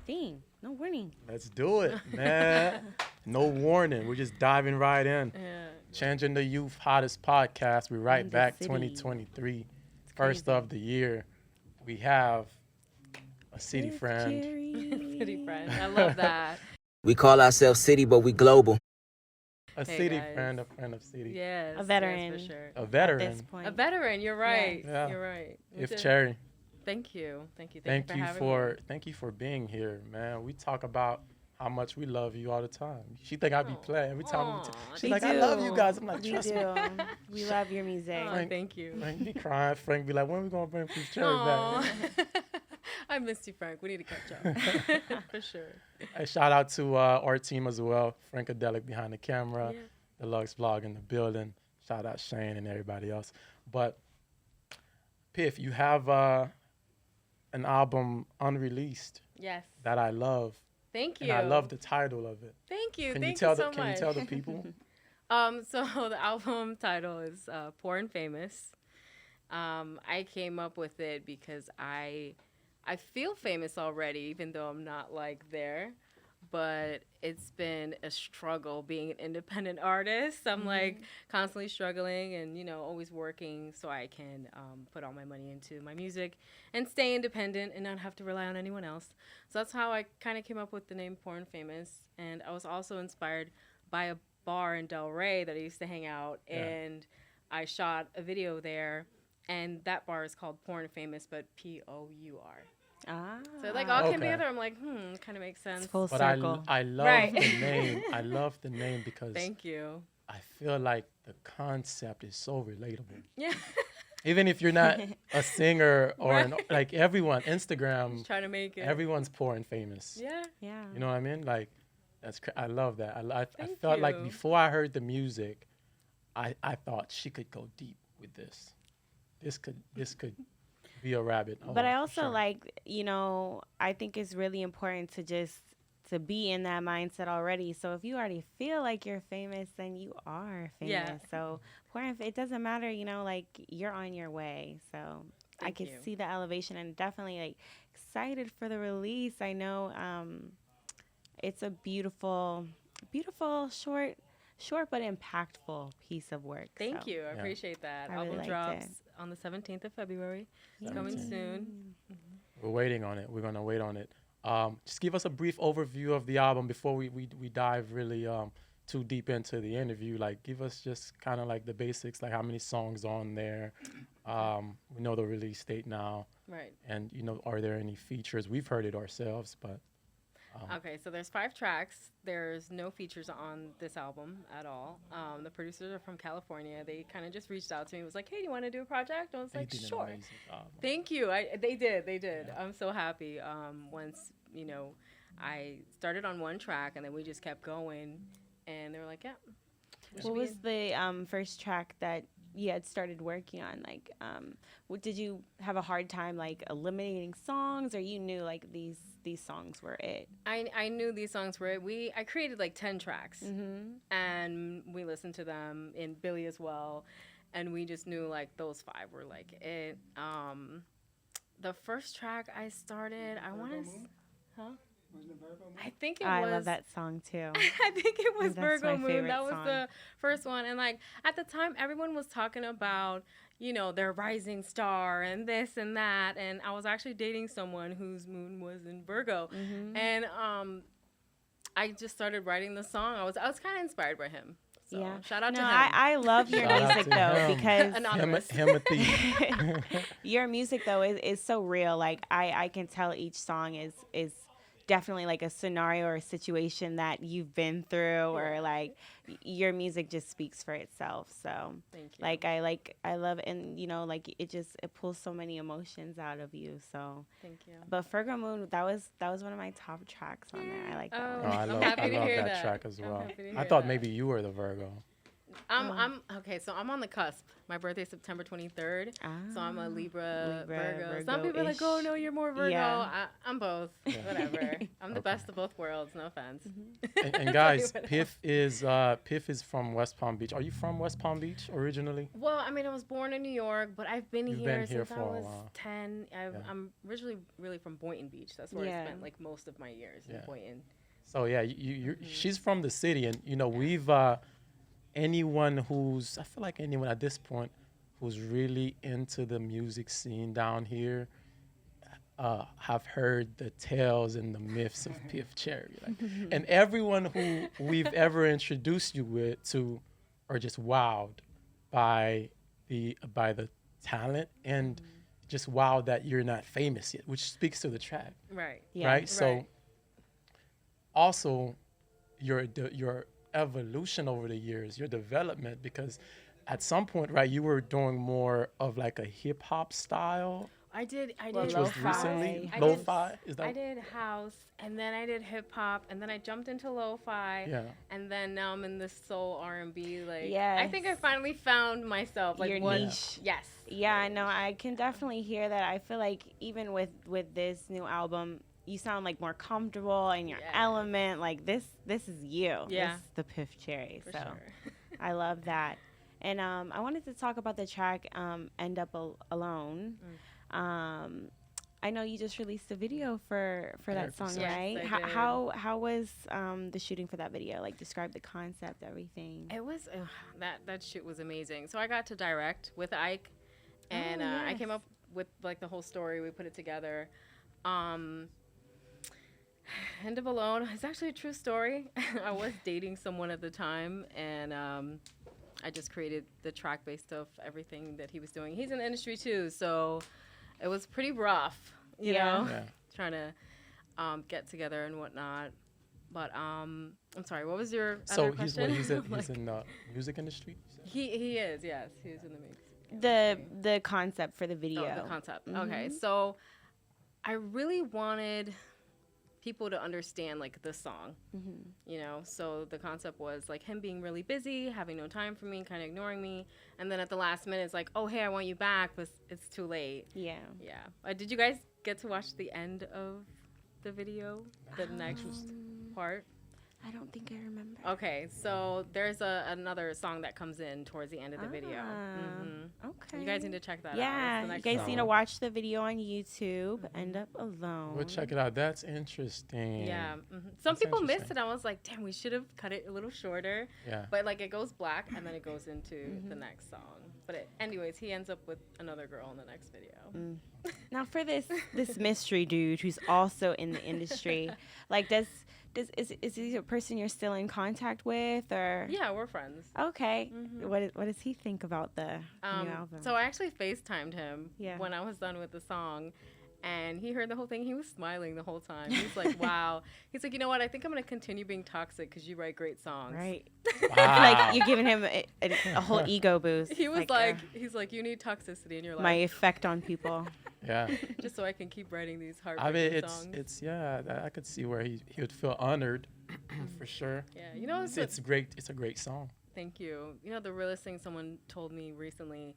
thing. No warning. Let's do it, man. No warning. We're just diving right in. Yeah. Changing the Youth Hottest Podcast. We're right In the back, city. 2023. It's First crazy. of the year. We have a city Piff friend. Cherry. City friend. I love that. We call ourselves City, but we global. A Hey, city guys. friend, a friend of city. Yes. A veteran. Yes, for sure. A At veteran. this point. A veteran. You're right. Yeah. You're right. Piff Cherry. Thank you. Thank you. Thank for you having for me. thank you for being here, man. We talk about how much we love you all the time. She think I be playing every time. Aw, She's We like, I love you do. guys. I'm like, We trust do. me. We love your music. Oh, Frank- thank you. Frank be crying. Frank be like, when we gonna bring Piff Cherry Aw. back? I missed you, Frank. We need to catch up. For sure. Hey, shout out to our team as well. Frankadelic behind the camera. Yeah. Deluxe Vlog in the building. Shout out Shane and everybody else. But Piff, you have an album unreleased Yes. that I love, Thank you. and I love the title of it. Thank you. Can Thank you tell you so the Can much. you tell the people? So the album title is Poor and Famous. I came up with it because I feel famous already, even though I'm not like there. But it's been a struggle being an independent artist. I'm like constantly struggling and, you know, always working so I can put all my money into my music and stay independent and not have to rely on anyone else. So that's how I kind of came up with the name Poor and Famous. And I was also inspired by a bar in Delray that I used to hang out, Yeah. and I shot a video there. And that bar is called Poor and Famous, but P-O-U-R. Ah. So it like all came Okay. together. I'm like, kind of makes sense. It's full But circle. I love Right. the name. I love the name because Thank you. I feel like the concept is so relatable. Yeah. Even if you're not a singer or Right. like everyone, Instagram, Just trying to make it. everyone's poor and famous. Yeah. Yeah. You know what I mean? Like, I love that. I Thank felt like you. before I heard the music, I thought she could go deep with this. This could be a rabbit hole. But I for also sure. like, you know, I think it's really important to just to be in that mindset already. So if you already feel like you're famous, then you are famous. Yeah. So it doesn't matter, you know, like you're on your way. So I Thank could you. see the elevation and definitely like excited for the release. I know it's a beautiful short but impactful piece of work. Thank so. you. I Yeah. appreciate that. I really Album liked drops it. on the 17th of February. It's coming soon. We're waiting on it. We're gonna wait on it. Just give us a brief overview of the album before we dive really too deep into the interview. Like, give us just kind of like the basics, like how many songs on there. We know the release date now, Right. and you know, are there any features? We've heard it ourselves, but Okay, so there's 5 tracks. There's no features on this album at all. The producers are from California. They kind of just reached out to me. It was like, hey, do you want to do a project? I was they like, did an sure. amazing job. Thank you. They did. Yeah. I'm so happy. Once, you know, I started on one track and then we just kept going. And they were like, yeah. What was the first track that you had started working on? Like, did you have a hard time like eliminating songs, or you knew like these songs were it? I knew these songs were it. I created like 10 tracks. Mm-hmm. And we listened to them in Billy as well. And we just knew like those 5 were like it. The first track I started, I want to... Huh? I think it was. I love that song too. I think it was That's Virgo my Moon. favorite That was song. the first one. And like at the time, everyone was talking about, you know, their rising star and this and that. And I was actually dating someone whose moon was in Virgo. Mm-hmm. And I just started writing the song. I was kind of inspired by him. So Yeah. shout out No, to him. I love your Shout out music to though him. because Anonymous. Timothy. your music though is so real. Like I can tell each song is definitely like a scenario or a situation that you've been through, or like your music just speaks for itself. So Thank you. I love, and you know, like it pulls so many emotions out of you. So Thank you. but Virgo Moon, that was one of my top tracks on there. I like that Oh, Oh, one. I I'm love, happy I to love hear that that. track as I'm well. happy to I hear thought that. maybe you were the Virgo. I'm okay. So I'm on the cusp. My birthday's September 23rd. So I'm a Libra, Virgo. Some people are like, oh Virgo-ish. no, you're more Virgo. Yeah. I'm both. Yeah. Whatever. I'm the Okay. best of both worlds. No offense. And guys, Piff is from West Palm Beach. Are you from West Palm Beach originally? Well, I mean, I was born in New York, but I've been You've here been here since I for a was while. 10. I'm originally really from Boynton Beach. That's where I spent like most of my years in Boynton. So yeah, she's from the city, and you know we've anyone who's I feel like anyone at this point who's really into the music scene down here have heard the tales and the myths of Piff Cherry. Like, and everyone who we've ever introduced you to are just wowed by the talent and just wowed that you're not famous yet, which speaks to the track. Right. Yeah. Right. So also your evolution over the years, your development, because at some point, right, you were doing more of like a hip hop style. I did. Which was lo-fi. recently I lo-fi. Is that? I did house, and then I did hip hop, and then I jumped into lo-fi, Yeah. and then now I'm in this soul R&B. Like, I Yes. think I finally found myself. Like, Your what? niche. Yes. Yeah, I know. I can definitely hear that. I feel like even with this new album, you sound like more comfortable in your element. Like this is you. Yeah. This is the Piff Cherry. For so sure. I love that. And I wanted to talk about the track "End Up Alone." I know you just released a video for that song, 100%. Yes, right? I did. How was the shooting for that video? Like, describe the concept, everything. It was that shoot was amazing. So I got to direct with Ike, and I came up with like the whole story. We put it together. End Up Alone. It's actually a true story. I was dating someone at the time, and I just created the track based off everything that he was doing. He's in the industry too, so it was pretty rough, you know, trying to get together and whatnot. But I'm sorry, what was your other question? He's in the music industry. He is, yes, he's in the mix. The concept for the video. Oh, the concept. Okay, so I really wanted people to understand like the song, you know. So the concept was like him being really busy, having no time for me, kind of ignoring me, and then at the last minute it's like, oh hey, I want you back, but it's too late. Yeah. Did you guys get to watch the end of the video, the next part? I don't think I remember. Okay, so there's another song that comes in towards the end of the video. Okay. You guys need to check that out. Yeah, It's the you next guys song. need to watch the video on YouTube. End Up Alone. We'll check it out. That's interesting. Yeah. Some That's people missed interesting. it. I was like, damn, we should have cut it a little shorter. Yeah. But like it goes black and then it goes into the next song. But anyways, he ends up with another girl in the next video. Now for this mystery dude who's also in the industry, like is he a person you're still in contact with, or? Yeah, we're friends. Okay. What does he think about the new album? So I actually FaceTimed him Yeah. when I was done with the song. And he heard the whole thing. He was smiling the whole time. He's like, wow. He's like, you know what? I think I'm going to continue being toxic because you write great songs. Right. Wow. Like you're giving him a whole ego boost. He was like, he's like, you need toxicity in your life. my effect on people. Yeah. Just so I can keep writing these I heartbreaking mean, songs. I could see where he would feel honored, for sure. Yeah, you know, It's great. It's a great song. Thank you. You know, the realest thing someone told me recently,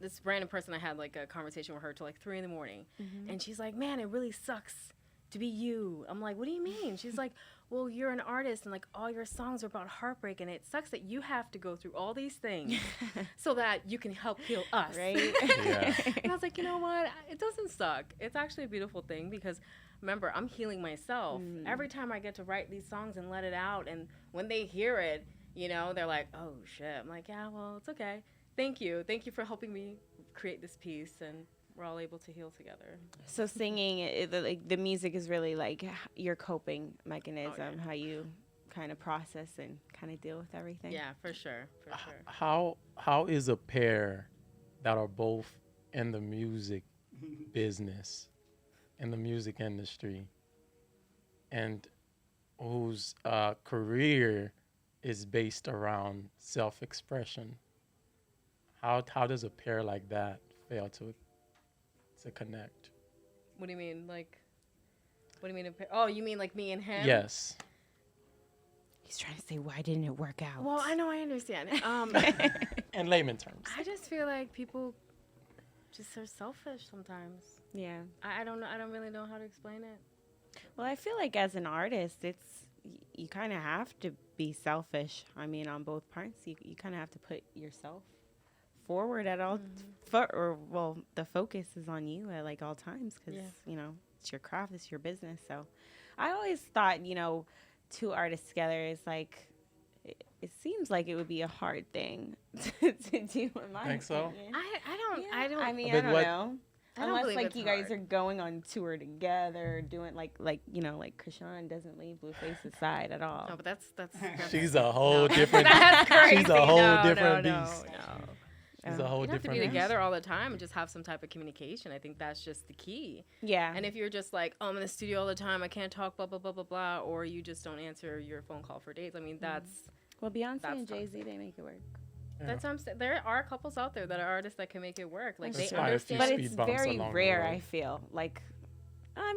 this random person I had like a conversation with her till like 3 a.m, and she's like, man, it really sucks to be you. I'm like, what do you mean? She's like, well, you're an artist and like all your songs are about heartbreak, and it sucks that you have to go through all these things so that you can help heal us. Right? Yeah. And I was like, you know what? It doesn't suck. It's actually a beautiful thing because remember, I'm healing myself. Every time I get to write these songs and let it out, and when they hear it, you know, they're like, oh shit. I'm like, yeah, well, it's okay. Thank you. Thank you for helping me create this piece, and we're all able to heal together. So singing, like the music is really like your coping mechanism, how you kind of process and kind of deal with everything. Yeah, for sure. For sure. How is a pair that are both in the music business, in the music industry, and whose career is based around self-expression? How does a pair like that fail to connect? What do you mean? Like, what do you mean? Oh, you mean like me and him? Yes. He's trying to say, why didn't it work out? Well, I know, I understand. In layman terms. I just feel like people just are selfish sometimes. Yeah. I don't know. I don't really know how to explain it. Well, I feel like as an artist, you kind of have to be selfish. I mean, on both parts, you kind of have to put yourself forward at all, or well, the focus is on you at like all times because it's your craft, it's your business. So, I always thought two artists together is like. It seems like it would be a hard thing to do in my Think so? opinion. I don't. I mean, A I big don't what? know. I don't Unless believe like it's you guys hard. are going on tour together, doing like Krishan doesn't leave Blueface's side at all. No, but that's She's a whole different. That's crazy. She's a whole No, different no, beast. No. She's a whole You don't have to different be beast. together all the time and just have some type of communication. I think that's just the key. Yeah. And if you're just like, oh, I'm in the studio all the time, I can't talk, blah, blah, blah, blah, blah, or you just don't answer your phone call for days, I mean, that's well, Beyonce that's and Jay-Z, toxic. they make it work. Yeah. that's what I'm saying. There are couples out there that are artists that can make it work. Like, they Inspire a few understand. But speed it's bumps very along the rare, road. I feel. Like,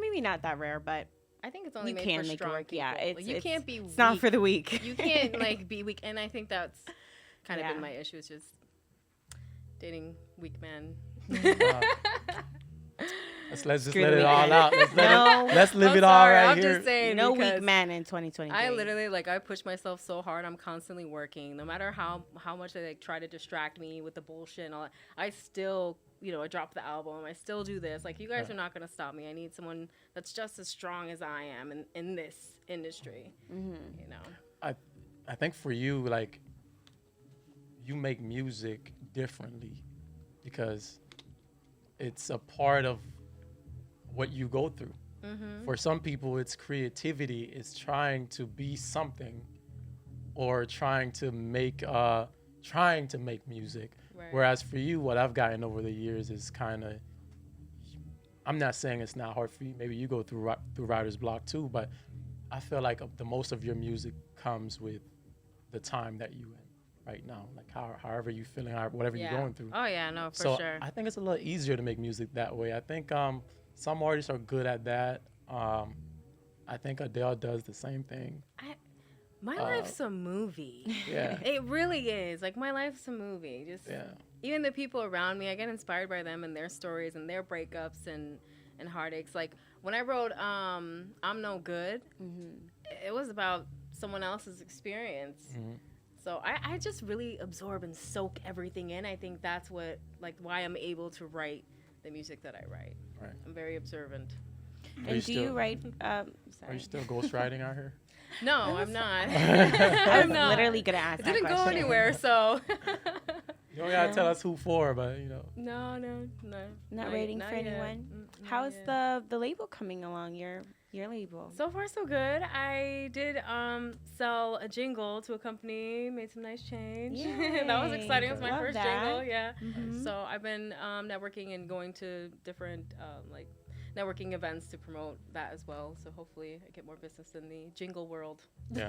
maybe not that rare, but I think it's only you made can for make it strong work. people. Yeah, Like, you can't be it's not weak. for the weak. You can't, like, be weak. And I think that's kind of Yeah. been my issue, is just dating weak men. Let's just Screw let the it all weekend. out. No. Let's live I'm it all sorry, right I'm here. just saying. No weak because man in 2023. I literally, like, I push myself so hard. I'm constantly working. No matter how much they, like, try to distract me with the bullshit and all that, I still, I drop the album. I still do this. Like, you guys are not going to stop me. I need someone that's just as strong as I am in this industry, I think for you, like, you make music differently because it's a part of what you go through. For some people, it's creativity. It's trying to be something, or trying to make music. Right. Whereas for you, what I've gotten over the years is kind of. I'm not saying it's not hard for you. Maybe you go through writer's block too, but I feel like the most of your music comes with the time that you in right now, like however you feeling, whatever you're going through. Oh, yeah, no, for So sure. I think it's a little easier to make music that way. I think some artists are good at that. I think Adele does the same thing. My life's a movie. Yeah. It really is. Like, my life's a movie. Just Yeah. even the people around me, I get inspired by them and their stories and their breakups and heartaches. Like, when I wrote I'm No Good, it was about someone else's experience. So I just really absorb and soak everything in. I think that's what, like, why I'm able to write the music that I write. Right. I'm very observant. And do you write? Are Sorry. you still ghostwriting out here? No, I'm not. I was I'm not. literally gonna ask It that didn't go question. anywhere, so. You don't gotta tell us who for, but No. Not waiting not for yet. anyone. Not How's yet. the label coming along? Your label. So far, so good. I did sell a jingle to a company, made some nice change. That was Yay. exciting. It was my Love first that. jingle, yeah. Mhm. So I've been networking and going to different like networking events to promote that as well. So hopefully I get more business in the jingle world. Yeah.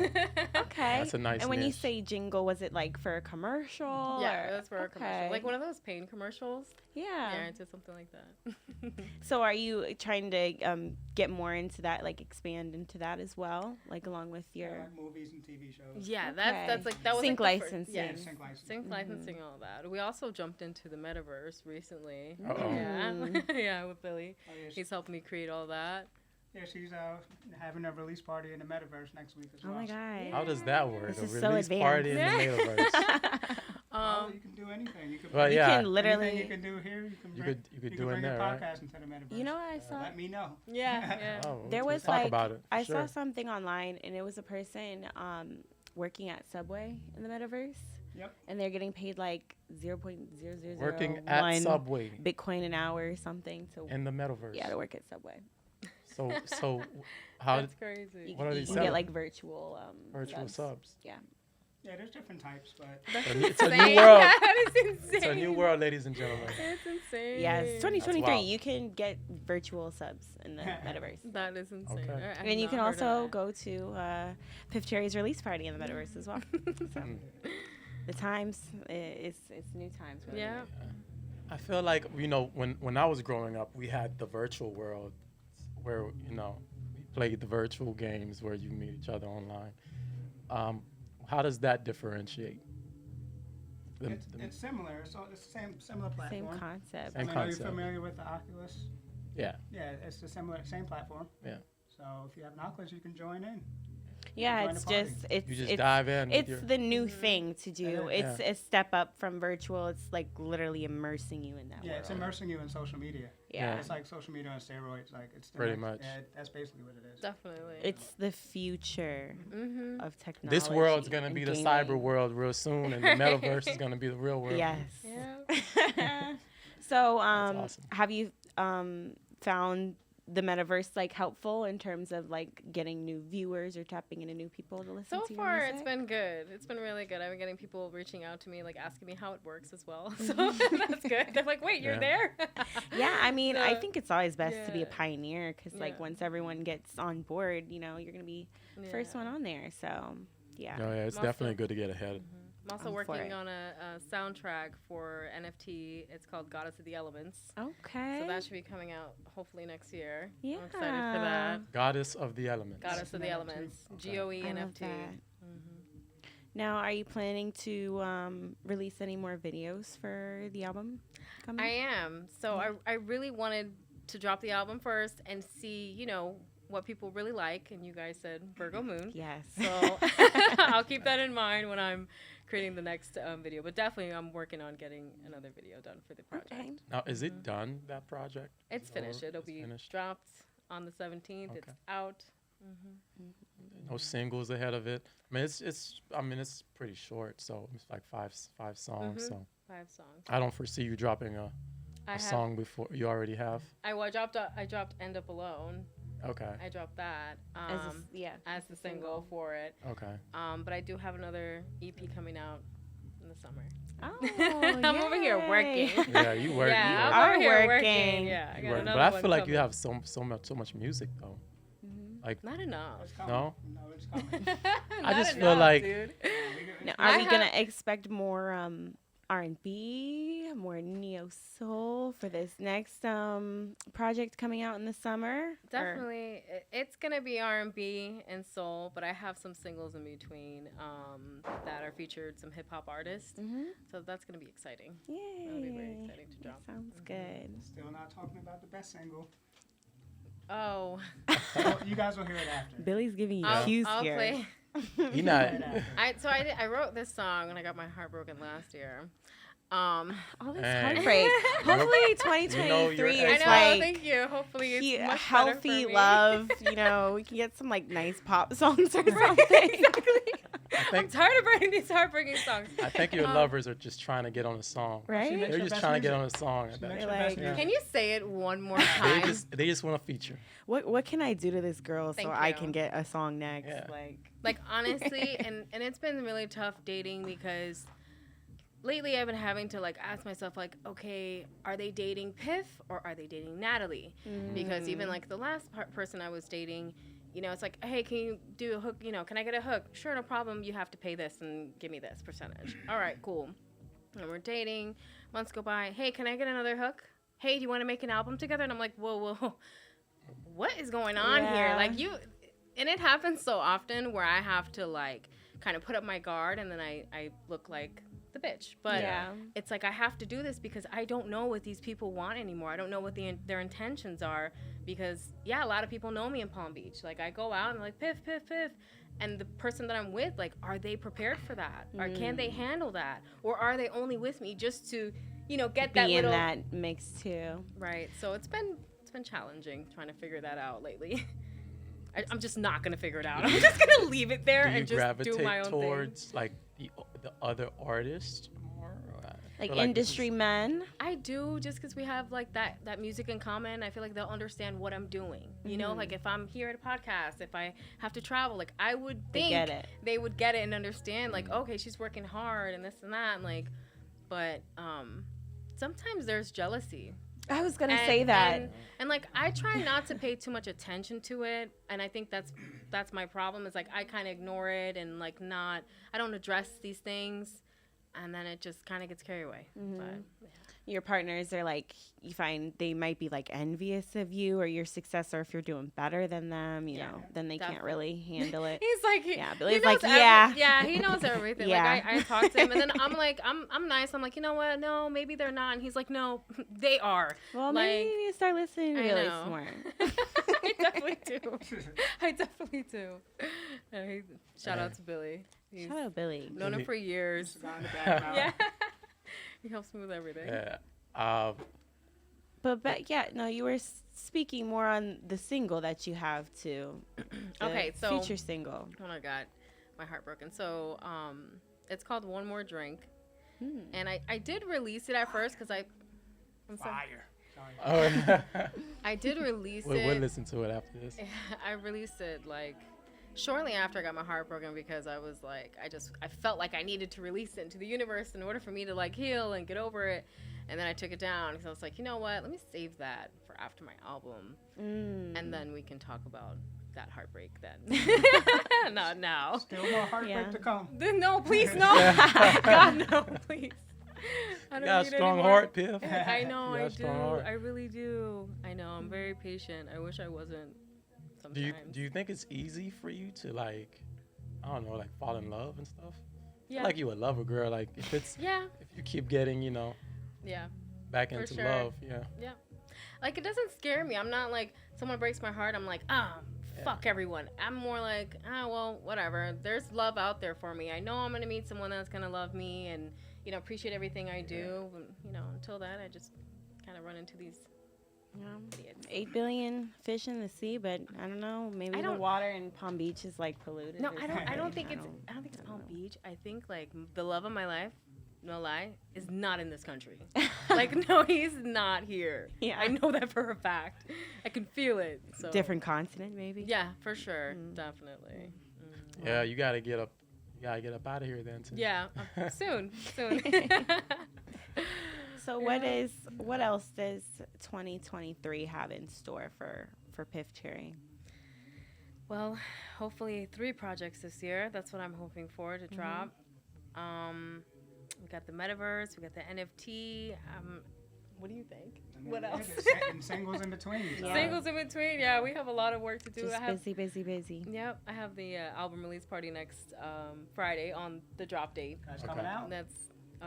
Okay. That's a nice And when you niche. say jingle, was it like for a commercial? Yeah, or- that's for a commercial. Like one of those pain commercials. Yeah. Yeah, into something like that. So are you trying to get more into that, like expand into that as well, like along with your like movies and TV shows. Yeah, Okay. that's like that was Sync like the licensing. Yeah, Yeah, sync licensing. sync licensing, all that. We also jumped into the metaverse recently. Uh-oh. Yeah, yeah, with Billy. Oh, yeah, He's helped me create all that. she's having a release party in the metaverse next week as Oh well. my god. How does that work? This A is so release advanced. party in the metaverse. Oh, you can do anything. You can Well, You yeah. can anything literally you can do here. You can You bring, could do bring in your there, right? podcast into the metaverse. You know what I saw? Let me know. Yeah, yeah. Oh, There let's was talk like about it. I Sure. saw something online and it was a person working at Subway in the metaverse. Yep. And they're getting paid like 0.0001 Working at Subway Bitcoin an hour or something to in the metaverse. to work at Subway. So how That's crazy. You, What are you they can selling? get like virtual virtual subs? Yeah. Yeah, there's different types, but It's a new Insane. world. That is insane. It's a new world, ladies and gentlemen. It's insane. Yes, That's 2023. wild. You can get virtual subs in the metaverse. That is insane. Okay. I have And you not can heard of also that. go to Piff Cherry's release party in the metaverse as well. So, the times, it's new times. Really. Yeah. I feel like when I was growing up, we had the virtual world where we played the virtual games where you meet each other online. How does that differentiate? it's similar. So it's the similar platform. Same concept. Same Are you concept. familiar with the Oculus? Yeah. Yeah, it's the same platform. Yeah. So if you have Oculus, you can join in. Yeah, Join it's the party. just it's You just it's, dive in. with it's your- the new thing to do. Yeah. It's a step up from virtual. It's like literally immersing you in that Yeah, world. it's immersing you in social media. Yeah. It's like social media on steroids. Like it's the Pretty next- much. Yeah, that's basically what it is. Definitely. It's the future Mm-hmm. of technology. This world's gonna and be the gaming. cyber world real soon, and the metaverse is gonna be the real world. Yes. Yeah. So, awesome. have you found the metaverse like helpful in terms of like getting new viewers or tapping into new people to listen So to? far, your it's music? been good. It's been really good. I've been getting people reaching out to me, like asking me how it works as well. So that's good. They're like, "Wait, you're Yeah. there?" Yeah, I mean, I So, think it's always best to be a yeah. pioneer because like Yeah. once everyone gets on board, you know, you're gonna be first Yeah. one on there. So, yeah. No, yeah, it's Also- definitely good to get ahead. I'm also I'm for working it. on a soundtrack for NFT. It's called Goddess of the Elements. Okay. So that should be coming out hopefully next year. Yeah. I'm excited for that. Goddess of the elements. Goddess of the Another Elements. too. GOE I love NFT. that. Mm-hmm. Now, are you planning to release any more videos for the album coming? I am. So I really wanted to drop the album first and see, you know, what people really like. And you guys said Virgo Moon. Yes. So I'll keep that in mind when I'm creating the next video. But definitely I'm working on getting another video done for the project. Okay. Now, is it done, that project? It's finished. Or It'll it's be finished? dropped on the 17th. It's Okay. out. No singles ahead of it. I mean, it's pretty short, so it's like five songs. Mhm. So 5 songs. I don't foresee you dropping a song before you already have. I dropped End Up Alone. Okay. I dropped that as the single for it. Okay. But I do have another EP coming out in the summer. Oh, I'm over here yay. working. Yeah, you work. Yeah, you I'm work. Are over here working. working. Yeah, I You got work. another But I one feel like you coming. have so much music though. Like Not enough. It's coming. No? No, it's coming. I Not just feel enough, like- dude. Now, I are we gonna have- expect more R&B, more neo soul for this next project coming out in the summer? Or- Definitely, it's gonna be R&B and soul, but I have some singles in between that are featured some hip hop artists. Mhm. So that's gonna be exciting. Yay. That'll be very exciting to That drop. sounds good. Still not talking about the best single. Oh, Well, you guys will hear it after. Billy's giving you I'll cues here. play. he not. Right after. I wrote this song when I got my heart broken last year. All this Man. heartbreak. Hopefully, you're 2023 I is know. like Thank you. Hopefully, it's he- much better healthy for me. love. You know, we can get some like nice pop songs or Right, something. exactly. I'm think- tired of writing these heartbreaking songs. I think your lovers are just trying to get on a song. She Right? makes They're your just best trying to get music. on a song. I She bet. makes They're your best like- music. Can you say it one more They time? just want to feature. What can I do to this girl so Thank I you. can get a song next? Yeah. Like honestly, and it's been really tough dating because lately I've been having to like ask myself like, okay, are they dating Piff or are they dating Natalie? Because even like the last person I was dating, you know, it's like, hey, can you do a hook? You know, can I get a hook? Sure, no problem. You have to pay this and give me this percentage. All right, cool. And we're dating. Months go by. Hey, can I get another hook? Hey, do you want to make an album together? And I'm like, whoa, what is going on here? Yeah. Like and it happens so often where I have to like kind of put up my guard and then I look like the bitch. But Yeah. it's like I have to do this because I don't know what these people want anymore. I don't know what their intentions are because, yeah, a lot of people know me in Palm Beach. Like I go out and like, Piff, Piff, Piff. And the person that I'm with, like, are they prepared for that? Or can they handle that? Or are they only with me just to, you know, get that Be little... in that mix too. Right. So it's been challenging trying to figure that out lately. I'm just not going to figure it out. I'm just going to leave it there Do you and just gravitate do my own thing. towards like the other artists more? Or, Like feel this industry is- men. I do, just because we have like that music in common. I feel like they'll understand what I'm doing. You know, like if I'm here at a podcast, if I have to travel, like I would They think get it. they would get it and understand. Like, okay, she's working hard and this and that, and like, but sometimes there's jealousy. I was gonna say that. And like I try not to pay too much attention to it, and I think that's my problem. Is like I kind of ignore it and like I don't address these things, and then it just kind of gets carried away. But Your partners are like, you find they might be like envious of you or your success, or if you're doing better than them, you know, then they can't really handle it. he's like, Yeah, he Billy's knows like, yeah. yeah, he knows everything. Yeah. Like I talk to him, and then I'm like, I'm nice. I'm like, you know what? No, maybe they're not. And he's like, no, they are. Well, like, maybe you need to start listening to I Billy know. more. I definitely do. I definitely do. Shout out to Billy. He's Shout out Billy. known him for years. Cigar in the background. Yeah. He helps me with everything. Yeah. But yeah, no, you were speaking more on the single that you have too. The Okay, so feature single. when I got my heart broken. So it's called One More Drink. And I did release it at first because I'm sorry. Fire. Sorry. Oh, I did release we'll it. listen to it after this. I released it like shortly after I got my heart broken because I was like, I felt like I needed to release it into the universe in order for me to like heal and get over it. And then I took it down because I was like, you know what? Let me save that for after my album. And then we can talk about that heartbreak then. Not now. Still more heartbreak to come. No, please, no. God, no, please. I You got a need strong any more. heart, Piff. I know, You got I a do. strong heart. I really do. I know, I'm very patient. I wish I wasn't Do sometimes. you think it's easy for you to like, I don't know, like fall in love and stuff? Yeah. Like you would love a girl, like if Yeah. you keep getting, Yeah. back For into sure. love, yeah. Yeah. Like, it doesn't scare me. I'm not like, someone breaks my heart, I'm like, fuck everyone. I'm more like, well, whatever. There's love out there for me. I know I'm going to meet someone that's going to love me and, appreciate everything I do. But, until then, I just kind of run into these idiots. 8 billion fish in the sea, but I don't know. Maybe I the don't- water in Palm Beach is like polluted. No, or I don't something. think it's Palm Beach. I think, like, the love of my life, no lie, is not in this country. Like, no, he's not here. Yeah. I know that for a fact. I can feel it. So. Different continent, maybe. Yeah, for sure. Definitely. Yeah, you gotta get up out of here then too. Yeah, soon. So what else does 2023 have in store for Piff Cherry? Well, hopefully 3 projects this year. That's what I'm hoping for to drop. We got the metaverse. We got the NFT. What do you think? What else? And singles in between. So. Singles in between. Yeah, we have a lot of work to do. Just busy. Yep, I have the album release party next Friday on the drop date. That's coming out. That's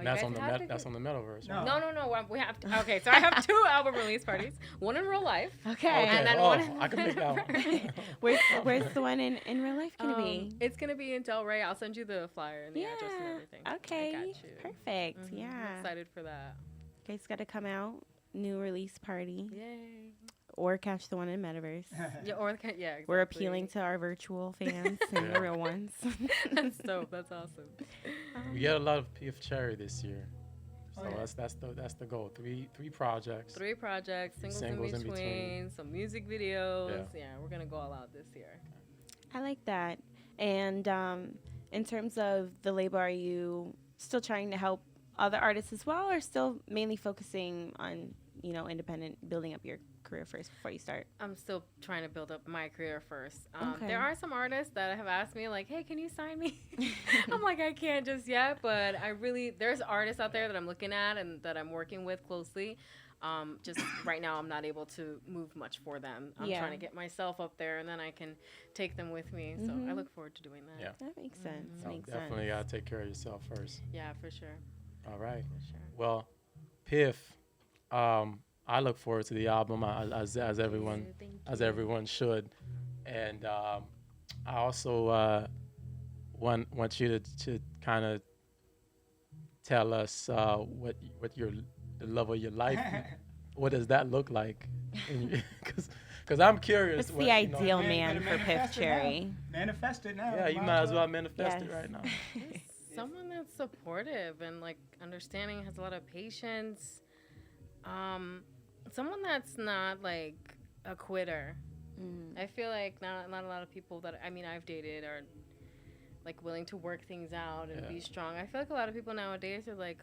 That's on the metaverse. No. Right? No. We have to. Okay, so I have 2 album release parties. One in real life. Okay. And then oh, one. I can make that one. Where's the one in real life gonna be? It's gonna be in Delray. I'll send you the flyer and the address and everything. Okay. I got you. Perfect. I'm Yeah. excited for that. Okay, it's got to come out. New release party. Yay. Or catch the one in Metaverse. Yeah, exactly. We're appealing to our virtual fans and the real ones. That's dope. That's awesome. We get a lot of Piff Cherry this year. So Oh, yeah. that's the goal. Three projects. 3 projects, singles Singles in in between, between. some music videos. Yeah. Yeah, we're gonna go all out this year. I like that. And in terms of the label, are you still trying to help other artists as well, or still mainly focusing on, independent, building up your career first before you start? I'm still trying to build up my career first. Okay. There are some artists that have asked me, like, hey, can you sign me? I'm like, I can't just yet, but there's artists out there that I'm looking at and that I'm working with closely. Just right now, I'm not able to move much for them. I'm Yeah. trying to get myself up there, and then I can take them with me. So I look forward to doing that. Yeah. That makes sense. No, Makes definitely sense. gotta take care of yourself first. Yeah, for sure. All right. For sure. Well, Piff, I look forward to the album as everyone Thank you. as everyone should, and I also want you to kind of tell us what the love of your life. What does that look like? Because I'm curious. What's the ideal you man gotta for Piff manifest it now. Cherry? Manifest it now. Yeah, you might as well manifest it Yes. right now. Someone that's supportive and like understanding, has a lot of patience. Someone that's not like a quitter. I feel like not a lot of people that I've dated are like willing to work things out and be strong. I feel like a lot of people nowadays are like,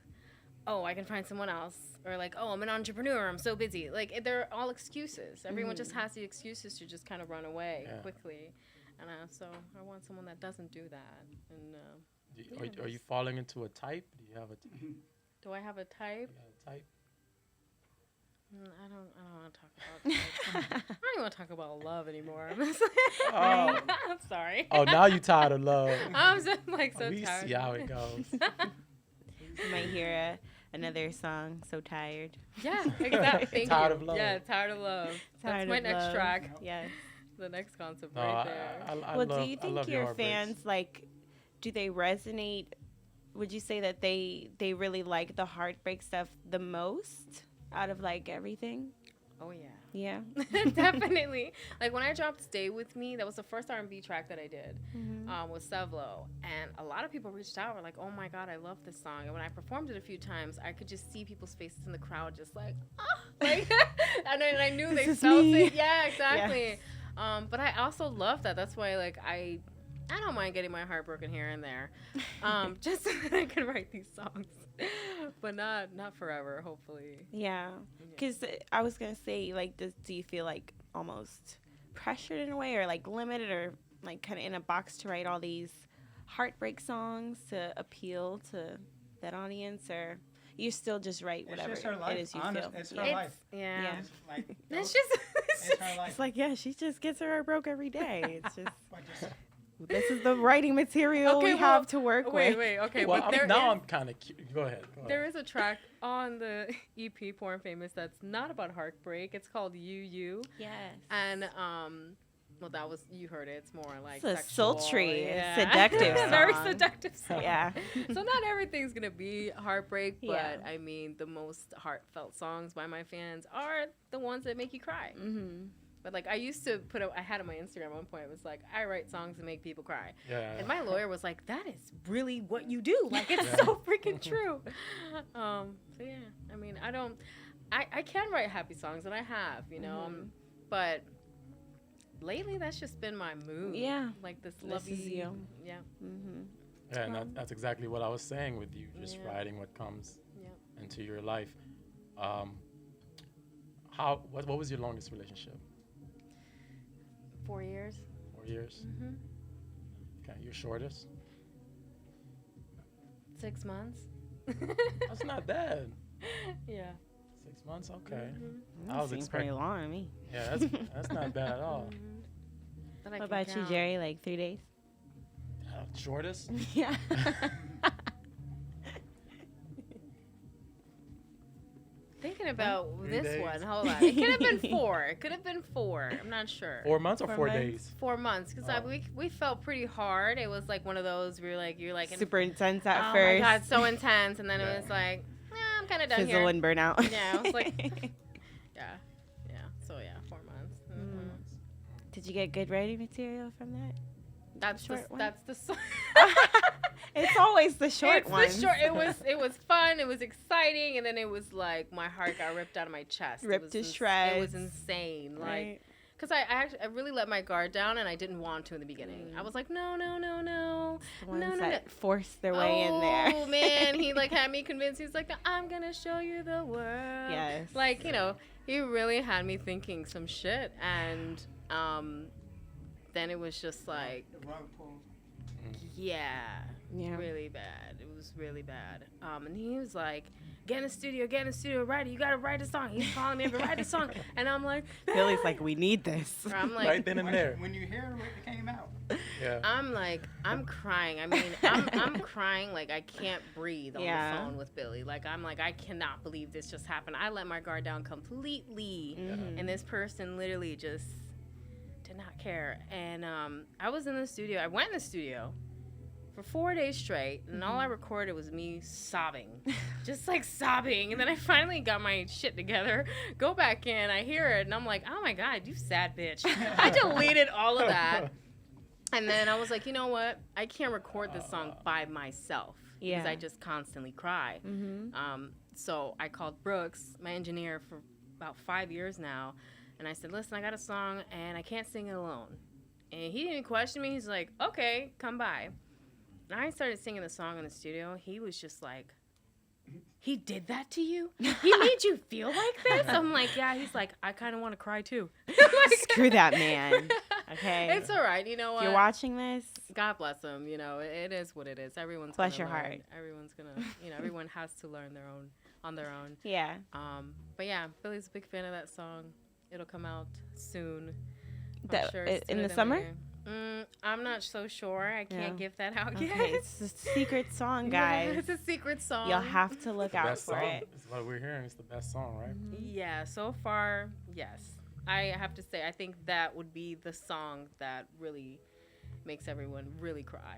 oh, I can find someone else, or like, oh, I'm an entrepreneur, I'm so busy. Like they're all excuses. Everyone just has the excuses to just kind of run away quickly. And so I want someone that doesn't do that. And Are you falling into a type? Do you have a do I have a type? type? I don't want to talk about. I don't even want to talk about love anymore. Oh. I'm sorry. Oh, now you tired of love. I'm just like so We tired. see how it goes. You might hear another song, So Tired. Yeah, exactly. Thank Tired you. of love. Yeah, tired of love. Tired That's my of next love. track. Yes. the next concept No, right there. I Well, love, do you I love think your your heartbreaks. fans like? Do they resonate? Would you say that they really like the heartbreak stuff the most out of like everything? Oh yeah. Yeah. Definitely. Like when I dropped "Stay With Me," that was the first R&B track that I did with Sevlo, and a lot of people reached out. Were like, "Oh my God, I love this song!" And when I performed it a few times, I could just see people's faces in the crowd, just like, "Ah!" Like, and I knew they This is felt me. it. Yeah, exactly. But I also love that. That's why, like, I don't mind getting my heart broken here and there, just so that I can write these songs, but not forever. Hopefully. Yeah. Because I was gonna say, like, do you feel like almost pressured in a way, or like limited, or like kind of in a box to write all these heartbreak songs to appeal to that audience, or you still just write whatever It's just her life. it is you Honest, feel? it's her Yeah. life. Yeah. Yeah. It's like It's just. it's her life. It's like, yeah, she just gets her heart broke every day. It's just But just this is the writing material Okay, we well, have to work with. Wait, okay. Well, but I'm kind of cute. Go ahead. there is a track on the EP Poor and Famous that's not about heartbreak. It's called You. Yes. And well, that was, you heard it. It's more like It's a sexual. sultry, Yeah. seductive Very song. seductive song. Yeah. So not everything's gonna be heartbreak, but Yeah. I mean, the most heartfelt songs by my fans are the ones that make you cry. Mm-hmm. But like I used to I had on my Instagram at one point, it was like, I write songs that make people cry. Yeah. And my lawyer was like, that is really what you do. Like, it's Yeah. so freaking true. So yeah, I mean, I can write happy songs, and I have, you know, but lately that's just been my mood. Yeah. Like this This lovey. is you. Yeah. Mm-hmm. Yeah, and that's exactly what I was saying with you, just Yeah. writing what comes Yeah. into your life. What was your longest relationship? 4 years. 4 years? Mm-hmm. Okay, your shortest? 6 months. That's not bad. Yeah. 6 months? Okay. Mm-hmm. I was Seems pretty expecting. long to me. Yeah, that's not bad at all. That I What can about you, count. Jerry? Like 3 days? Shortest? Yeah. Thinking about 3 this days. one. Hold on. It could have been 4. It could have been 4. I'm not sure. 4 months or 4 4 months? days? 4 months, because Oh. we felt pretty hard. It was like one of those where you're like in, Super intense at oh first. my God, so intense, and then Yeah. it was like, I'm kind of done Fizzle here. and burnout. Yeah, I was like, yeah. So yeah, 4 months. Mhm. Did you get good writing material from that? Short one? That's the song. It's always the short It's one. the short. It was fun. It was exciting, and then it was like my heart got ripped out of my chest. It Ripped was to It shreds. was insane. Like. Right. Because I really let my guard down, and I didn't want to in the beginning. I was like, no. The ones no. that force their way in there. Oh, man. He, like, had me convinced. He's like, I'm going to show you the world. Yes. Like, you know, he really had me thinking some shit. And then it was just like, the rug pulled. yeah, Yeah. really bad. It was really bad. And he was like, get in the studio, write it. You got to write a song. He's calling me, write a song. And I'm like, Billy's like, we need this. I'm like, Right then and there. When you hear it came out. Yeah. I'm like, I'm crying. I mean, I'm crying like I can't breathe on Yeah. the phone with Billy. Like, I'm like, I cannot believe this just happened. I let my guard down completely, and this person literally just did not care. And I was in the studio. I went in the studio for 4 days straight, and all I recorded was me sobbing, just like sobbing. And then I finally got my shit together, go back in, I hear it, and I'm like, oh my God, you sad bitch. I deleted all of that. And then I was like, you know what? I can't record this song by myself because Yeah. I just constantly cry. Mm-hmm. So I called Brooks, my engineer, for about 5 years now, and I said, listen, I got a song, and I can't sing it alone. And he didn't question me. He's like, okay, come by. And I started singing the song in the studio. He was just like, he did that to you? He made you feel like this? I'm like, yeah. He's like, I kind of want to cry too. Screw that man. Okay. It's all right. You know If what? you're watching this, God bless him. You know, it is what it is. Everyone's Bless gonna your learn. heart. Everyone's gonna, you know, everyone has to learn on their own. yeah. But yeah, Billy's a big fan of that song. It'll come out soon. I'm That- sure in sooner the than summer? later. I'm not so sure. I can't Yeah. give that out Okay, yet. it's a secret song, Yeah, guys. it's a secret song. You'll have to look The out best for song. it. It's what we're hearing. It's the best song, right? Yeah, so far, yes. I have to say, I think that would be the song that really makes everyone really cry.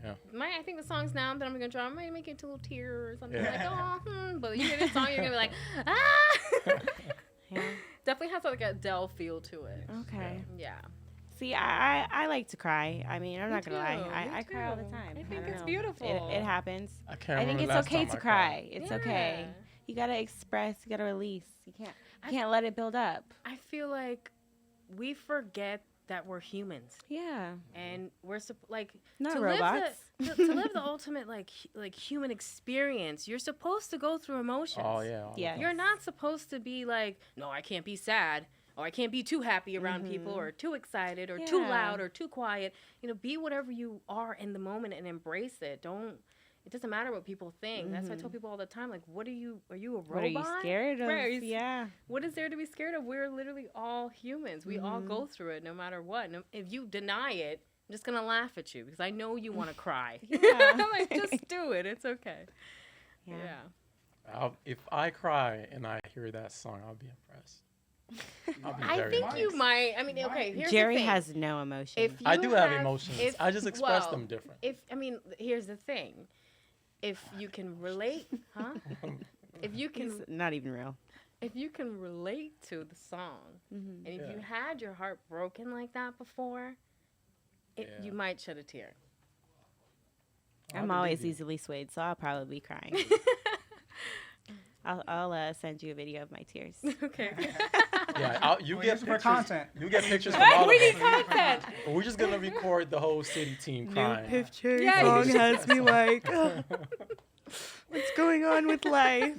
Yeah. I think the songs now that I'm gonna try, I might make it into a little tear or something Yeah. like, but you hear this song, you're gonna be like, ah. Yeah. Definitely has like a Adele feel to it. Okay. Yeah. See, I like to cry. I mean, I'm Me not gonna lie. too, me I cry all the too. time. I think don't it's know. beautiful. It happens. I can't I think remember it's last okay time to I cry. It's okay. Yeah. You gotta express. You gotta release. You can't let it build up. I feel like we forget that we're humans Yeah. and we're like Not to robots. live to live the ultimate like human experience. You're supposed to go through emotions. Oh yeah. all the Yeah. time. You're not supposed to be like, no, I can't be sad. Or I can't be too happy around people or too excited or too Yeah. loud or too quiet. Be whatever you are in the moment and embrace it. It doesn't matter what people think. That's what I tell people all the time. Like, are you a robot? What are you scared of? Right, are you Yeah. What is there to be scared of? We're literally all humans. We all go through it no matter what. And if you deny it, I'm just going to laugh at you because I know you want to cry. Yeah. I'm like, just do it. It's okay. Yeah. Yeah. If I cry and I hear that song, I'll be impressed. I'll be I very think impressed. you might. I mean, okay, here's Jerry the thing. has no emotion. If I you do have emotions. I just express well, them different. Here's the thing. If you can relate, huh? If you He's can not even real. if you can relate to the song, and if you Yeah. had your heart broken like that before, Yeah. you might shed a tear. I'm believe always you. easily swayed, so I'll probably be crying. I'll send you a video of my tears. Okay. Yeah, you Well, get use it for pictures. content. You get pictures from all of we need us. content. We're just gonna record the whole city team crying. Cherry Yeah, song you has me like, what's going on with life?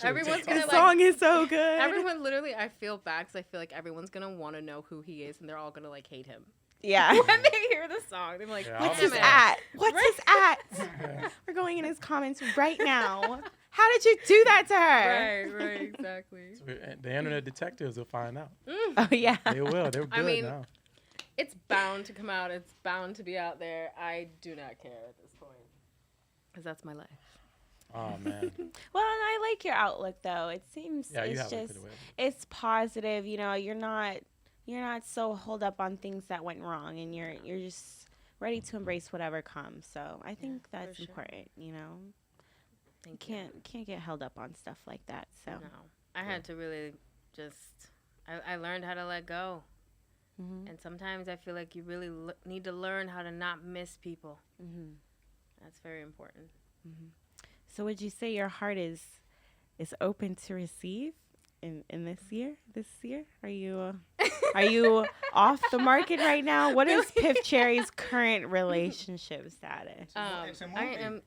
Everyone's This gonna song is so good. Everyone literally, I feel bad because I feel like everyone's gonna want to know who he is, and they're all gonna like hate him Yeah. when they hear the song. They're like, Yeah, What's I'll his be "Damn it." at? What's his at? We're going in his comments right now. How did you do that to her? Right, exactly. The internet detectives will find out. Oh yeah. They will. They're good I mean, now. It's bound to come out. It's bound to be out there. I do not care at this point because that's my life. Oh man. Well, and I like your outlook though. It seems Yeah, you it's have a just good way. it's positive. You're not so holed up on things that went wrong, and you're just ready to embrace whatever comes. So I think that's sure. important. Thank you. Can't get held up on stuff like that. So No, I had to really just. I learned how to let go, and sometimes I feel like you really need to learn how to not miss people. That's very important. So would you say your heart is open to receive in this year? This year, are you off the market right now? What is Piff Cherry's current relationship status? It's a movie.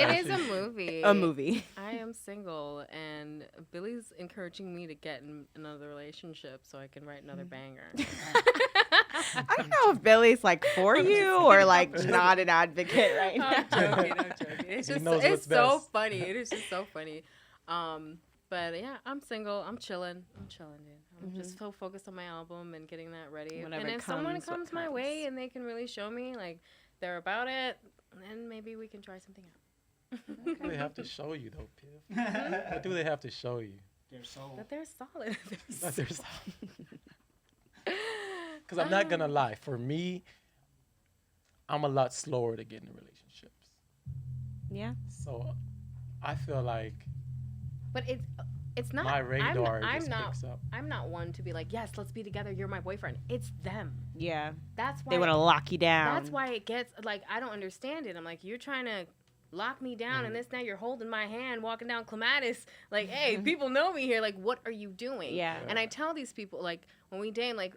It is a movie. A movie. I am single, and Billy's encouraging me to get in another relationship so I can write another banger. I don't know if Billy's like for you or like not an advocate right now. I'm joking. It's He just knows it's what's so best. funny. It is just so funny. But yeah, I'm single. I'm chilling, dude. I'm just so focused on my album and getting that ready. Whatever and if someone comes, what comes my comes. way and they can really show me like they're about it, then maybe we can try something out. What do they have to show you though, Piff? What do they have to show you? They're so. That they're solid. That there's. Because I'm not gonna lie. For me, I'm a lot slower to get into relationships. Yeah. So I feel like But it's not my radar I'm just not picks up. I'm not one to be like, yes, let's be together. You're my boyfriend. It's them. Yeah. That's why They want to lock you down. That's why it gets like I don't understand it. I'm like, you're trying to lock me down and this now you're holding my hand walking down Clematis. Like, hey, people know me here. Like, what are you doing? Yeah. And I tell these people, like, when we date, like,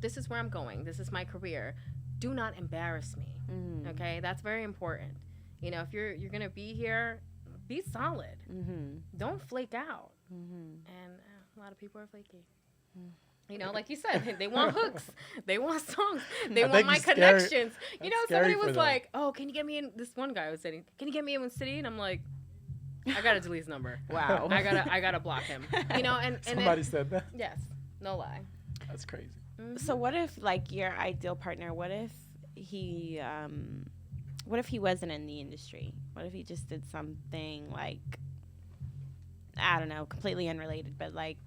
this is where I'm going. This is my career. Do not embarrass me. Okay? That's very important. If you're gonna be here, be solid. Don't flake out. And a lot of people are flaky. Like you said, they want hooks, they want songs, they I want think my it's scary. connections. That's Somebody scary for was them. like, "Oh, can you get me in?" This one guy was saying, "Can you get me in City?" And I'm like, "I gotta delete his number. Wow. I gotta block him." And Somebody said that. yes, no lie. That's crazy. So what if like your ideal partner? What if he wasn't in the industry? What if he just did something like I don't know, completely unrelated, but like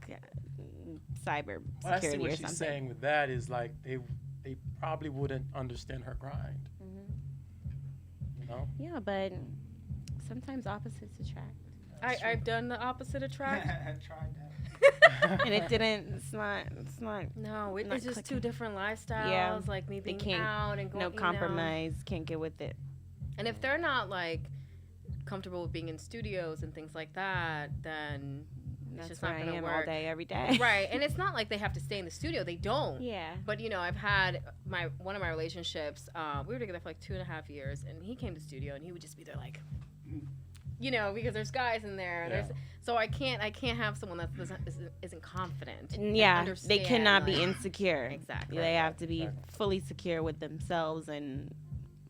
cyber Well, I see security what or she's something. saying with that is like they probably wouldn't understand her grind. You know? Yeah, but sometimes opposites attract. I've done the opposite attract. Tried that. And it didn't. It's not. No, Not it's just two clicking. different lifestyles. Yeah. Like me They being can't. out and going. No compromise. Can't get with it. And if they're not like comfortable with being in studios and things like that, then it's That's just where not I gonna am work. all day, every day. Right, and it's not like they have to stay in the studio. They don't. Yeah. But I've had one of my relationships. We were together for like 2.5 years, and he came to studio, and he would just be there like, because there's guys in there. Yeah. So I can't have someone that isn't confident. and Yeah, they understand, cannot be like- insecure. Exactly. They have to be Exactly. fully secure with themselves and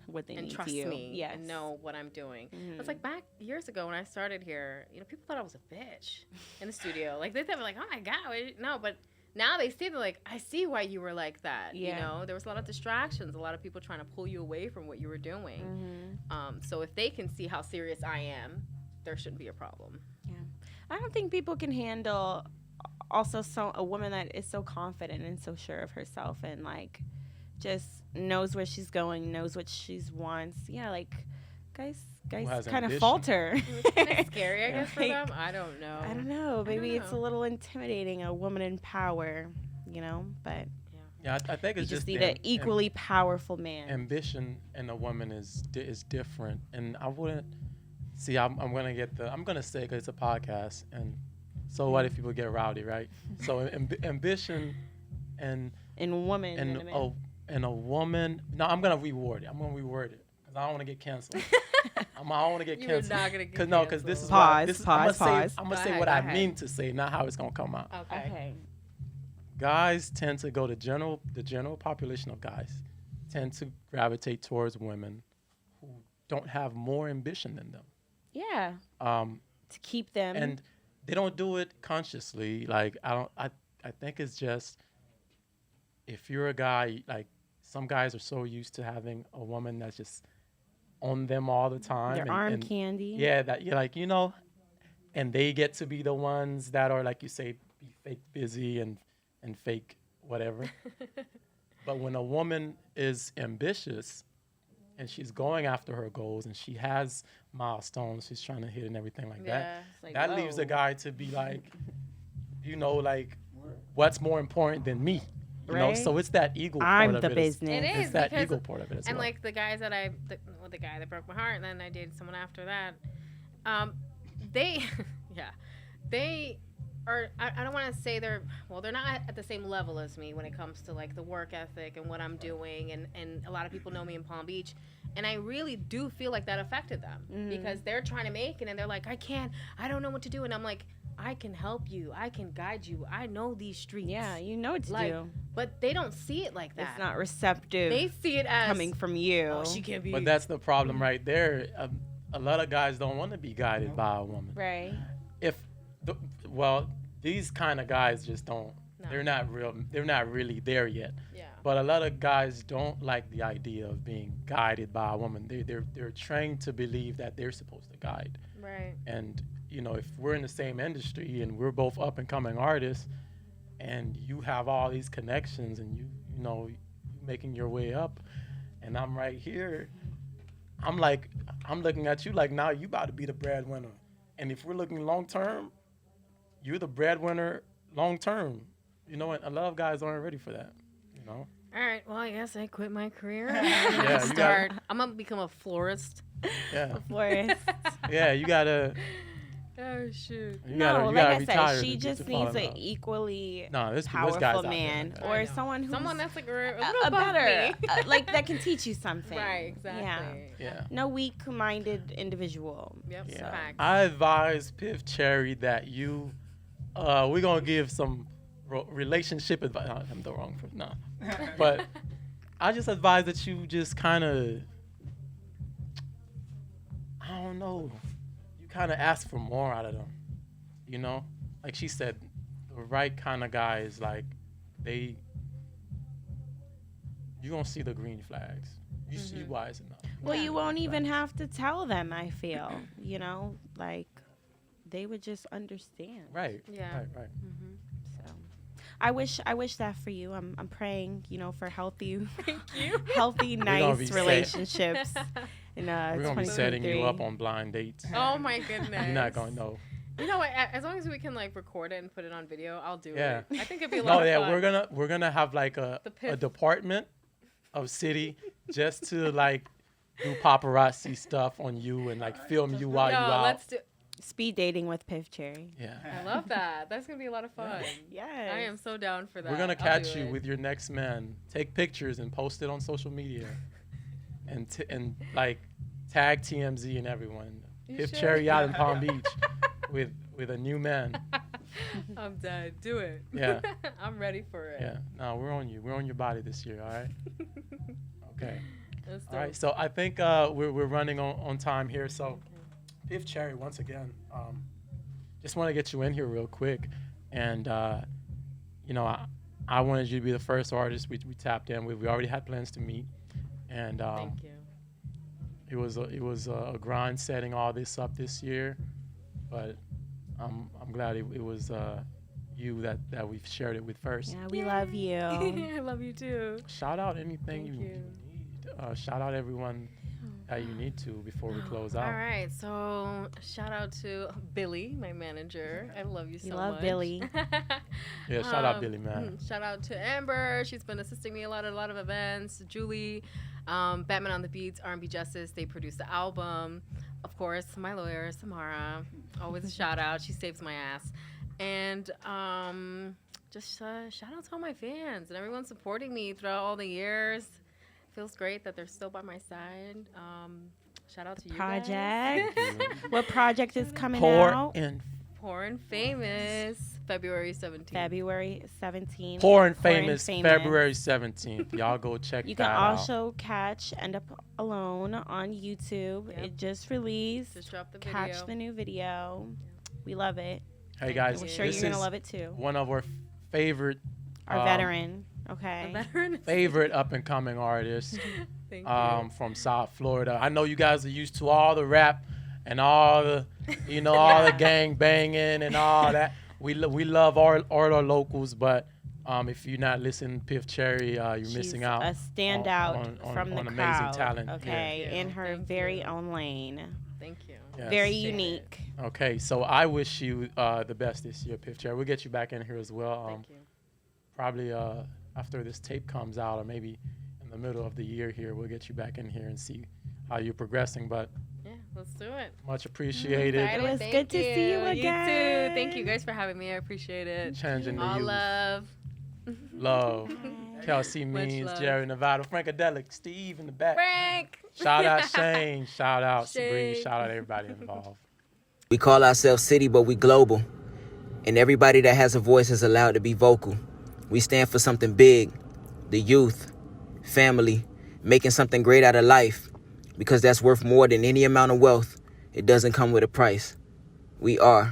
what they and need trust to you. me Yes. and know what I'm doing. Mhm. It's like back years ago when I started here, people thought I was a bitch in the studio. Like they thought like, oh my God, no, but now they see they're like, I see why you were like that. Yeah. There was a lot of distractions, a lot of people trying to pull you away from what you were doing. So if they can see how serious I am, there shouldn't be a problem. I don't think people can handle also a woman that is so confident and so sure of herself and like just knows where she's going, knows what she wants. Yeah, like guys has kind of ambition. falter. It's kind of scary, I guess, for Like, them. I don't know. I don't know. Maybe it's a know. little intimidating, a woman in power, but Yeah, I think you it's just just need the an equally powerful man. ambition in a woman is different, and I wouldn't see. I'm gonna say because it's a podcast, and so what if people get rowdy, right? So ambition and In woman and a man. a woman. No, I'm gonna reword it. I'm gonna reword it because I don't want to get canceled. I don't want to get You're canceled. not gonna get Because this is canceled. what Pause, this is, pause. I'm gonna Go say ahead, what go I ahead. mean to say, not how it's gonna come out. Okay. Guys tend to go to the general population of guys tend to gravitate towards women who don't have more ambition than them. Yeah. To keep them. And they don't do it consciously. Like I think it's just if you're a guy, like some guys are so used to having a woman that's just on them all the time. their arm candy. Yeah, that you're like, and they get to be the ones that are, like you say, be fake busy and fake whatever. But when a woman is ambitious and she's going after her goals and she has milestones she's trying to hit and everything like that, It's like, that leaves the whoa. guy to be like, like, what's more important than me? Right. So it's that ego I'm part the of it. business. It It's is, that because- ego part of it as And well. like the guys that the guy that broke my heart, and then I dated someone after that. They, they are. I don't want to say they're not at the same level as me when it comes to like the work ethic and what I'm doing, and a lot of people know me in Palm Beach, and I really do feel like that affected them because they're trying to make it, and they're like, I don't know what to do, and I'm like, I can help you, I can guide you, I know these streets. Yeah, you know what to like, do. but they don't see it like that. It's not receptive They see it as coming from you. Oh, she can't be. But that's the problem right there. A lot of guys don't want to be guided by a woman. Right. These kind of guys just don't. No. They're not real. They're not really there yet. Yeah. But a lot of guys don't like the idea of being guided by a woman. They're trained to believe that they're supposed to guide. Right. And if we're in the same industry and we're both up and coming artists, and you have all these connections and you making your way up, and I'm right here, I'm looking at you like, now you about to be the breadwinner. And if we're looking long term, you're the breadwinner long term. And a lot of guys aren't ready for that. All right. Well, I guess I quit my career. Yeah, you gotta- I'm gonna become a florist. Yeah, Florist. yeah, you gotta. Oh shoot. You No, gotta, like gotta I retire said, she to just fall needs in an love. equally No, there's guys powerful out there man like that. or I know. someone who's Someone that's like a a little above better, me. like that can teach you something. Right. Exactly. Yeah. No weak-minded individual. Yep. Yeah. Facts. I advise Piff Cherry that we're gonna give some relationship advice. I'm the wrong person. No, but I just advise that you just kind of, I don't know, you kind of ask for more out of them. Like she said, the right kind of guy is like you gonna see the green flags. You see wise enough. Well, you won't Green even flags. have to tell them, I feel. Like they would just understand. Right. Yeah. Right. So I wish that for you. I'm praying, for healthy, Thank you. healthy, gonna be nice set. relationships in We're gonna be setting you 2023. up on blind dates. Oh my goodness. You're not gonna know. You know what? As long as we can like record it and put it on video, I'll do Yeah. it. I think it'd be a No, lot yeah, of fun. we're gonna have like a Piff. department of CiiiTY just to like do paparazzi stuff on you and like film you while you No, out. let's do. Speed dating with Piff Cherry. Yeah. I love that. That's gonna be a lot of fun. Yes. I am so down for that. We're gonna I'll catch do you it. with your next man. Take pictures and post it on social media, and like tag TMZ and everyone. You Piff should. Cherry out in Palm Beach with a new man. I'm dead. Do it. Yeah. I'm ready for it. Yeah. No, we're on you. We're on your body this year. All right. Okay. That's All right. dope. So I think we're running on time here. So Piff Cherry, once again, just want to get you in here real quick, and I wanted you to be the first artist we tapped in with. We already had plans to meet, and Thank you. it was a grind setting all this up this year, but I'm glad it was you that we've shared it with first. Yeah, we love you. I love you too. Shout out anything Thank you you. need. Shout out everyone that you need to before we close out. All right, so shout out to Billy, my manager. I love you so We love much. Billy. Yeah, shout out Billy, man. Shout out to Amber. She's been assisting me a lot of events. Julie, Batman on the Beats, R&B Justice. They produced the album. Of course, my lawyer, Samara. Always a shout out. She saves my ass. And just shout out to all my fans and everyone supporting me throughout all the years. Feels great that they're still by my side. Shout out to you guys. Project. What project is coming Poor out? and Poor and Famous, February 17th. February 17th. Poor and Famous, February 17th. Y'all go check You that can out. also catch End Up Alone on YouTube. Yep. It just released. Just dropped the video. Catch the new video. We love it. Hey guys, We're you. sure this you're going is to love it too. one of our favorite Our veteran. Okay. A veteran. favorite up and coming artists Thank you. from South Florida. I know you guys are used to all the rap and all the all the gang banging and all that. We love all our locals, but if you're not listening to Piff Cherry, you're She's missing out. a standout from the amazing crowd. talent. Okay, Thank you. in her Thank very you. own lane. Thank you. Yes. Very Appreciate unique. Okay, so I wish you the best this year, Piff Cherry. We'll get you back in here as well. Thank you. Probably after this tape comes out, or maybe in the middle of the year here, we'll get you back in here and see how you're progressing. But Yeah, let's do it. much appreciated. Excited. It was Thank good to see you You again. too. Thank you guys for having me. I appreciate it. Changing the All youth. love. Love. Kelsey Much Means, love. Jerry Nevada, Frankadelic, Steve in the back. Frank. Shout out Shane. Shout out Sabrina. Shane. Shout out everybody involved. We call ourselves CiiiTY, but we global. And everybody that has a voice is allowed to be vocal. We stand for something big, the youth, family, making something great out of life, because that's worth more than any amount of wealth. It doesn't come with a price. We are